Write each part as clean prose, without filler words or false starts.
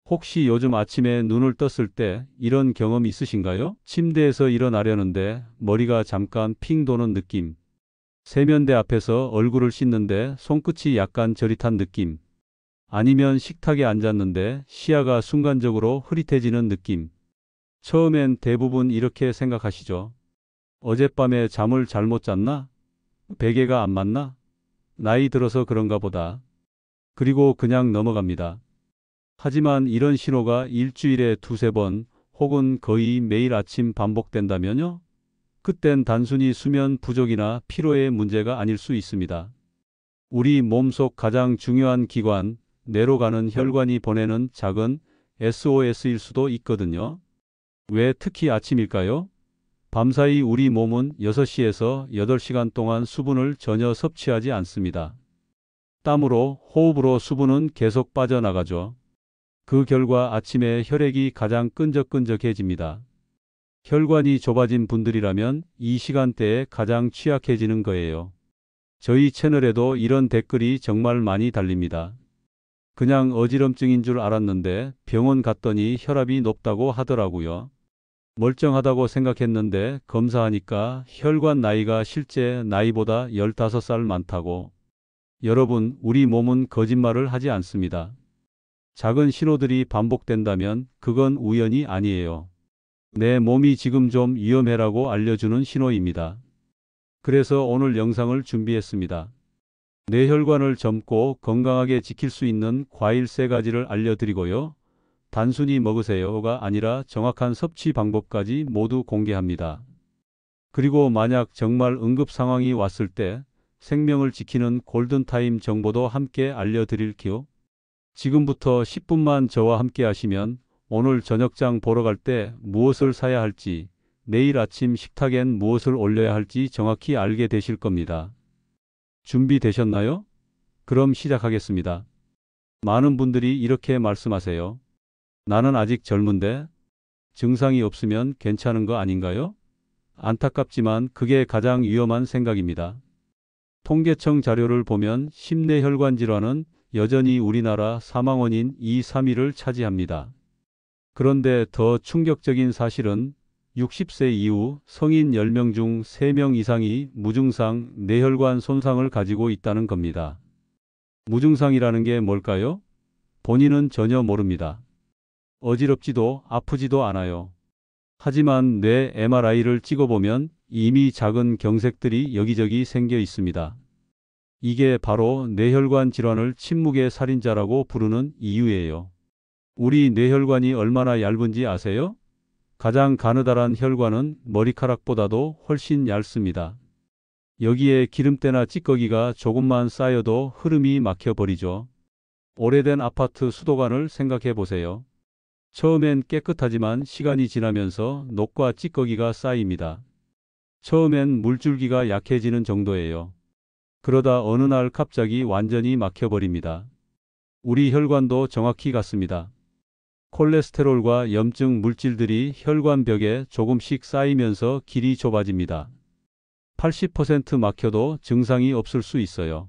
혹시 요즘 아침에 눈을 떴을 때 이런 경험 있으신가요? 침대에서 일어나려는데 머리가 잠깐 핑 도는 느낌. 세면대 앞에서 얼굴을 씻는데 손끝이 약간 저릿한 느낌. 아니면 식탁에 앉았는데 시야가 순간적으로 흐릿해지는 느낌. 처음엔 대부분 이렇게 생각하시죠. 어젯밤에 잠을 잘못 잤나? 베개가 안 맞나? 나이 들어서 그런가 보다. 그리고 그냥 넘어갑니다. 하지만 이런 신호가 일주일에 두세 번 혹은 거의 매일 아침 반복된다면요? 그땐 단순히 수면 부족이나 피로의 문제가 아닐 수 있습니다. 우리 몸속 가장 중요한 기관, 뇌로 가는 혈관이 보내는 작은 SOS일 수도 있거든요. 왜 특히 아침일까요? 밤사이 우리 몸은 6시에서 8시간 동안 수분을 전혀 섭취하지 않습니다. 땀으로, 호흡으로 수분은 계속 빠져나가죠. 그 결과 아침에 혈액이 가장 끈적끈적해집니다. 혈관이 좁아진 분들이라면 이 시간대에 가장 취약해지는 거예요. 저희 채널에도 이런 댓글이 정말 많이 달립니다. 그냥 어지럼증인 줄 알았는데 병원 갔더니 혈압이 높다고 하더라고요. 멀쩡하다고 생각했는데 검사하니까 혈관 나이가 실제 나이보다 15살 많다고. 여러분, 우리 몸은 거짓말을 하지 않습니다. 작은 신호들이 반복된다면 그건 우연이 아니에요. 내 몸이 지금 좀 위험해라고 알려주는 신호입니다. 그래서 오늘 영상을 준비했습니다. 뇌혈관을 젊고 건강하게 지킬 수 있는 과일 3가지를 알려드리고요. 단순히 먹으세요가 아니라 정확한 섭취 방법까지 모두 공개합니다. 그리고 만약 정말 응급 상황이 왔을 때 생명을 지키는 골든타임 정보도 함께 알려드릴게요. 지금부터 10분만 저와 함께 하시면 오늘 저녁장 보러 갈 때 무엇을 사야 할지, 내일 아침 식탁엔 무엇을 올려야 할지 정확히 알게 되실 겁니다. 준비되셨나요? 그럼 시작하겠습니다. 많은 분들이 이렇게 말씀하세요. 나는 아직 젊은데 증상이 없으면 괜찮은 거 아닌가요? 안타깝지만 그게 가장 위험한 생각입니다. 통계청 자료를 보면 심내혈관 질환은 여전히 우리나라 사망 원인 2, 3위를 차지합니다. 그런데 더 충격적인 사실은 60세 이후 성인 10명 중 3명 이상이 무증상 뇌혈관 손상을 가지고 있다는 겁니다. 무증상이라는 게 뭘까요? 본인은 전혀 모릅니다. 어지럽지도 아프지도 않아요. 하지만 뇌 MRI를 찍어보면 이미 작은 경색들이 여기저기 생겨 있습니다. 이게 바로 뇌혈관 질환을 침묵의 살인자라고 부르는 이유예요. 우리 뇌혈관이 얼마나 얇은지 아세요? 가장 가느다란 혈관은 머리카락보다도 훨씬 얇습니다. 여기에 기름때나 찌꺼기가 조금만 쌓여도 흐름이 막혀버리죠. 오래된 아파트 수도관을 생각해 보세요. 처음엔 깨끗하지만 시간이 지나면서 녹과 찌꺼기가 쌓입니다. 처음엔 물줄기가 약해지는 정도예요. 그러다 어느 날 갑자기 완전히 막혀버립니다. 우리 혈관도 정확히 같습니다. 콜레스테롤과 염증 물질들이 혈관벽에 조금씩 쌓이면서 길이 좁아집니다. 80% 막혀도 증상이 없을 수 있어요.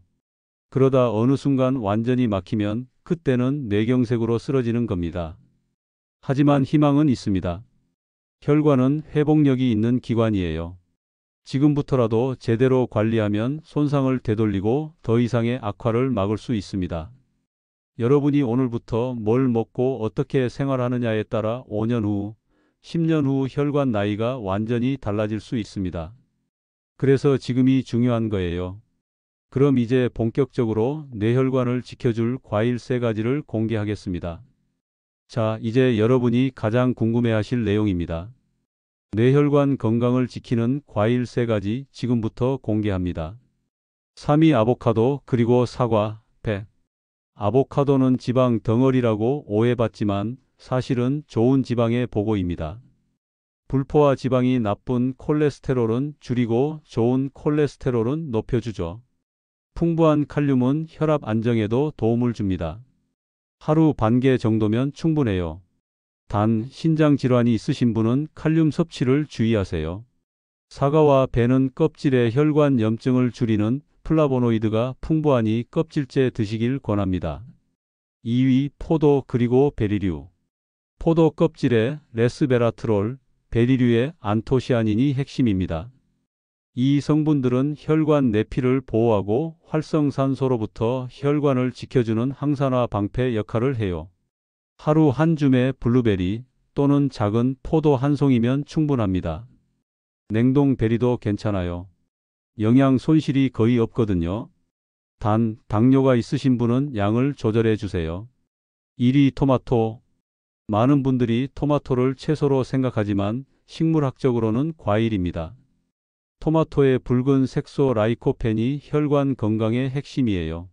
그러다 어느 순간 완전히 막히면 그때는 뇌경색으로 쓰러지는 겁니다. 하지만 희망은 있습니다. 혈관은 회복력이 있는 기관이에요. 지금부터라도 제대로 관리하면 손상을 되돌리고 더 이상의 악화를 막을 수 있습니다. 여러분이 오늘부터 뭘 먹고 어떻게 생활하느냐에 따라 5년 후, 10년 후 혈관 나이가 완전히 달라질 수 있습니다. 그래서 지금이 중요한 거예요. 그럼 이제 본격적으로 뇌혈관을 지켜줄 과일 3가지를 공개하겠습니다. 자, 이제 여러분이 가장 궁금해하실 내용입니다. 뇌혈관 건강을 지키는 과일 3가지 지금부터 공개합니다. 3위 아보카도, 그리고 사과, 배. 아보카도는 지방 덩어리라고 오해받지만 사실은 좋은 지방의 보고입니다. 불포화 지방이 나쁜 콜레스테롤은 줄이고 좋은 콜레스테롤은 높여주죠. 풍부한 칼륨은 혈압 안정에도 도움을 줍니다. 하루 반 개 정도면 충분해요. 단, 신장 질환이 있으신 분은 칼륨 섭취를 주의하세요. 사과와 배는 껍질의 혈관 염증을 줄이는 플라보노이드가 풍부하니 껍질째 드시길 권합니다. 2위 포도 그리고 베리류. 포도 껍질에 레스베라트롤, 베리류의 안토시아닌이 핵심입니다. 이 성분들은 혈관 내피를 보호하고 활성산소로부터 혈관을 지켜주는 항산화 방패 역할을 해요. 하루 한 줌의 블루베리 또는 작은 포도 한 송이면 충분합니다. 냉동 베리도 괜찮아요. 영양 손실이 거의 없거든요. 단, 당뇨가 있으신 분은 양을 조절해 주세요. 1위 토마토. 많은 분들이 토마토를 채소로 생각하지만 식물학적으로는 과일입니다. 토마토의 붉은 색소 라이코펜이 혈관 건강의 핵심이에요.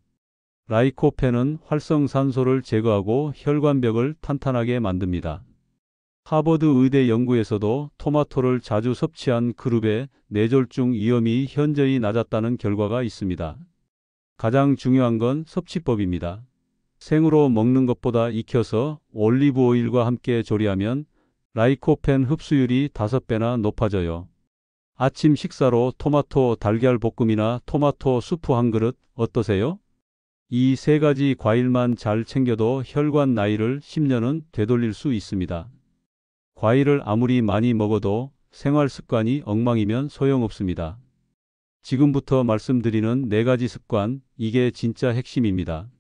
라이코펜은 활성산소를 제거하고 혈관벽을 탄탄하게 만듭니다. 하버드 의대 연구에서도 토마토를 자주 섭취한 그룹의 뇌졸중 위험이 현저히 낮았다는 결과가 있습니다. 가장 중요한 건 섭취법입니다. 생으로 먹는 것보다 익혀서 올리브 오일과 함께 조리하면 라이코펜 흡수율이 5배나 높아져요. 아침 식사로 토마토 달걀 볶음이나 토마토 수프 한 그릇 어떠세요? 이 세 가지 과일만 잘 챙겨도 혈관 나이를 10년은 되돌릴 수 있습니다. 과일을 아무리 많이 먹어도 생활 습관이 엉망이면 소용없습니다. 지금부터 말씀드리는 4가지 습관, 이게 진짜 핵심입니다.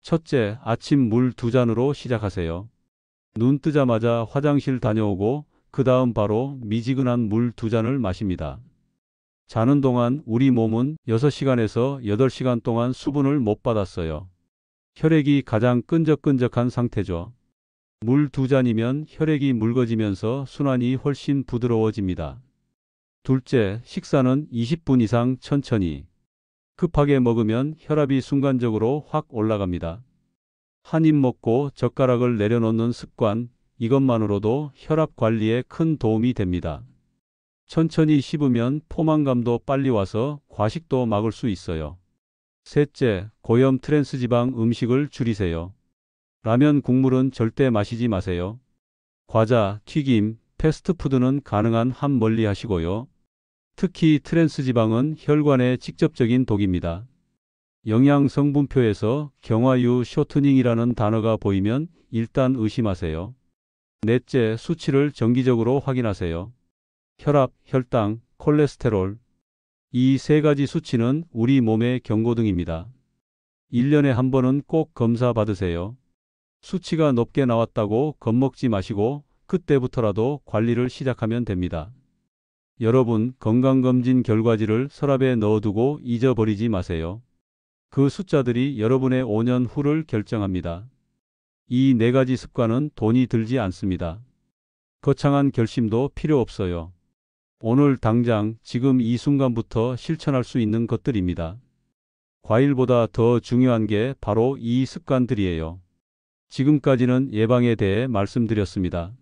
첫째, 아침 물 2잔으로 시작하세요. 눈 뜨자마자 화장실 다녀오고 그 다음 바로 미지근한 물 2잔을 마십니다. 자는 동안 우리 몸은 6시간에서 8시간 동안 수분을 못 받았어요. 혈액이 가장 끈적끈적한 상태죠. 물 2잔이면 혈액이 묽어지면서 순환이 훨씬 부드러워집니다. 둘째, 식사는 20분 이상 천천히. 급하게 먹으면 혈압이 순간적으로 확 올라갑니다. 한 입 먹고 젓가락을 내려놓는 습관, 이것만으로도 혈압 관리에 큰 도움이 됩니다. 천천히 씹으면 포만감도 빨리 와서 과식도 막을 수 있어요. 셋째, 고염 트랜스지방 음식을 줄이세요. 라면 국물은 절대 마시지 마세요. 과자, 튀김, 패스트푸드는 가능한 한 멀리 하시고요. 특히 트랜스지방은 혈관에 직접적인 독입니다. 영양 성분표에서 경화유 쇼트닝이라는 단어가 보이면 일단 의심하세요. 넷째, 수치를 정기적으로 확인하세요. 혈압, 혈당, 콜레스테롤. 이 3가지 수치는 우리 몸의 경고등입니다. 1년에 한 번은 꼭 검사 받으세요. 수치가 높게 나왔다고 겁먹지 마시고 그때부터라도 관리를 시작하면 됩니다. 여러분, 건강검진 결과지를 서랍에 넣어두고 잊어버리지 마세요. 그 숫자들이 여러분의 5년 후를 결정합니다. 이 4가지 습관은 돈이 들지 않습니다. 거창한 결심도 필요 없어요. 오늘 당장 지금 이 순간부터 실천할 수 있는 것들입니다. 과일보다 더 중요한 게 바로 이 습관들이에요. 지금까지는 예방에 대해 말씀드렸습니다.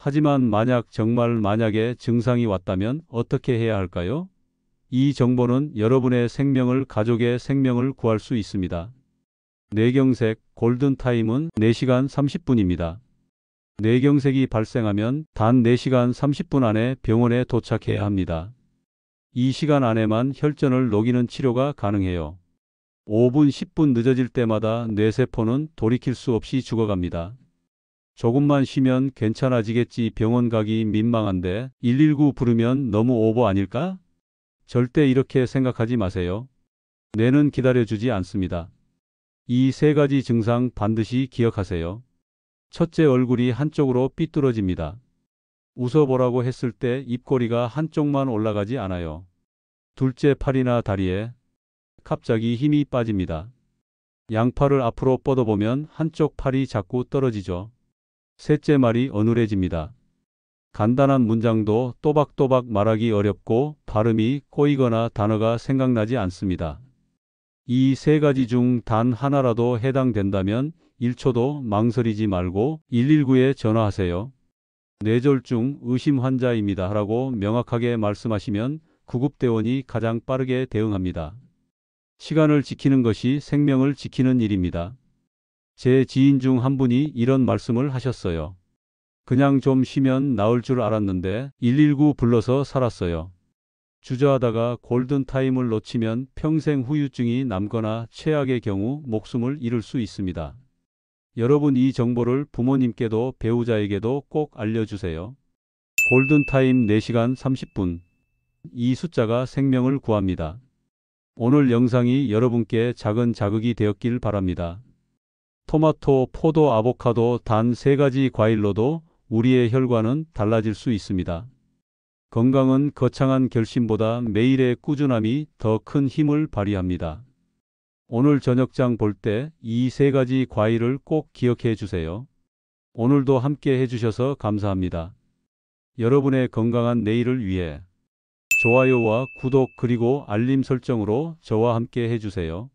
하지만 정말 만약에 증상이 왔다면 어떻게 해야 할까요? 이 정보는 여러분의 생명을, 가족의 생명을 구할 수 있습니다. 뇌경색, 골든타임은 4시간 30분입니다. 뇌경색이 발생하면 단 4시간 30분 안에 병원에 도착해야 합니다. 이 시간 안에만 혈전을 녹이는 치료가 가능해요. 5분, 10분 늦어질 때마다 뇌세포는 돌이킬 수 없이 죽어갑니다. 조금만 쉬면 괜찮아지겠지, 병원 가기 민망한데 119 부르면 너무 오버 아닐까? 절대 이렇게 생각하지 마세요. 뇌는 기다려주지 않습니다. 이 3가지 증상 반드시 기억하세요. 첫째, 얼굴이 한쪽으로 삐뚤어집니다. 웃어보라고 했을 때 입꼬리가 한쪽만 올라가지 않아요. 둘째, 팔이나 다리에 갑자기 힘이 빠집니다. 양팔을 앞으로 뻗어보면 한쪽 팔이 자꾸 떨어지죠. 셋째, 말이 어눌해집니다. 간단한 문장도 또박또박 말하기 어렵고 발음이 꼬이거나 단어가 생각나지 않습니다. 이 3가지 중 단 하나라도 해당된다면 1초도 망설이지 말고 119에 전화하세요. 뇌졸중 의심 환자입니다 라고 명확하게 말씀하시면 구급대원이 가장 빠르게 대응합니다. 시간을 지키는 것이 생명을 지키는 일입니다. 제 지인 중 한 분이 이런 말씀을 하셨어요. 그냥 좀 쉬면 나을 줄 알았는데 119 불러서 살았어요. 주저하다가 골든타임을 놓치면 평생 후유증이 남거나 최악의 경우 목숨을 잃을 수 있습니다. 여러분 이 정보를 부모님께도 배우자에게도 꼭 알려주세요. 골든타임 4시간 30분. 이 숫자가 생명을 구합니다. 오늘 영상이 여러분께 작은 자극이 되었길 바랍니다. 토마토, 포도, 아보카도 단 3가지 과일로도 우리의 혈관은 달라질 수 있습니다. 건강은 거창한 결심보다 매일의 꾸준함이 더 큰 힘을 발휘합니다. 오늘 저녁장 볼 때 이 3가지 과일을 꼭 기억해 주세요. 오늘도 함께 해주셔서 감사합니다. 여러분의 건강한 내일을 위해 좋아요와 구독 그리고 알림 설정으로 저와 함께 해주세요.